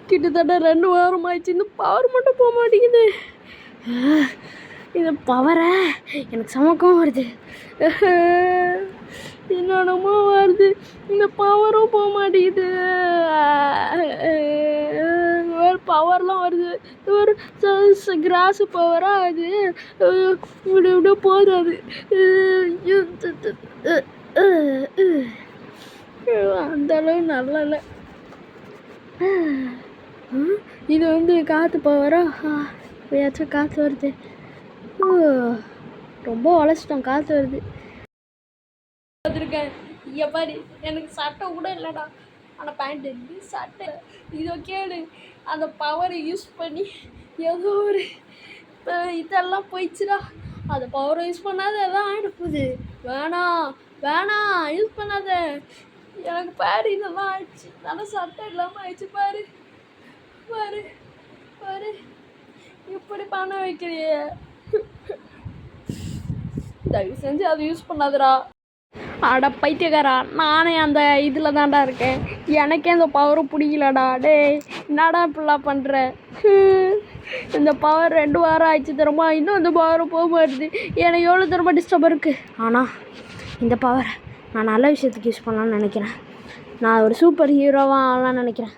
கிட்டத்தட்ட 2 வாரம் ஆயிடுச்சு. இந்த பவர் மட்டும் போக மாட்டேங்குது. இந்த பவரை எனக்கு சமக்கம் வருது. என்னென்னமோ வருது. இந்த பவரும் போக மாட்டேங்குது. வேறு பவர்லாம் வருது. ஒரு கிராஸு பவராக அது இப்படி இப்படியே போகுது. அது அந்த அளவு நல்லா இல்லை. இது வந்து காற்று பவரா? எப்பயாச்சும் காற்று வருது. ரொம்ப உழைச்சிட்டோம். காற்று வருது. பார்த்துருக்கேன். பாரு, எனக்கு சட்டை கூட இல்லைடா, ஆனால் பேண்ட் இருக்கு, சட்டை. இதோ கேளு, அந்த பவரை யூஸ் பண்ணி ஏதோ ஒரு இதெல்லாம் போயிடுச்சுடா. அந்த பவரை யூஸ் பண்ணாத எல்லாம் ஆகிட போகுது. வேணாம் வேணாம், யூஸ் பண்ணாத. எனக்கு பாரு, இதெல்லாம் ஆயிடுச்சு. நல்லா சட்டை இல்லாமல் ஆயிடுச்சு. பாரு பாரு பாரு, இப்படி பண்ண வைக்கிறியே. தயவு செஞ்சு அதை யூஸ் பண்ணாதடா. அட பைத்தியக்காரா, நானே அந்த இதில் தான்டா இருக்கேன். எனக்கே இந்த பவரும் பிடிக்கலடா. டேய், என்னடா இப்படிலாம் பண்ணுற? இந்த பவர் 2 வாரம் ஆயிடுச்சு தரமா, இன்னும் இந்த பவரும் போக மாட்டுது. எனக்கு எவ்வளோ தரமா டிஸ்டர்ப் இருக்குது. ஆனால் இந்த பவர் நான் நல்ல விஷயத்துக்கு யூஸ் பண்ணலான்னு நினைக்கிறேன். நான் ஒரு சூப்பர் ஹீரோவாக ஆகலான்னு நினைக்கிறேன்.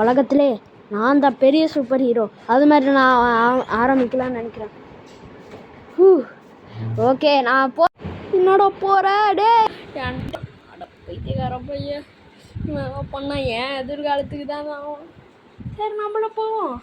உலகத்திலே நான் தான் பெரிய சூப்பர் ஹீரோ. அது மாதிரி நான் ஆரம்பிக்கலான்னு நினைக்கிறேன். ஓகே, நான் என்னோட போகிற. டே அட பைத்தியக்கார பையன், பண்ணா ஏன் எதிர்காலத்துக்கு தான் ஆகும். சரி, நம்மள போவோம்.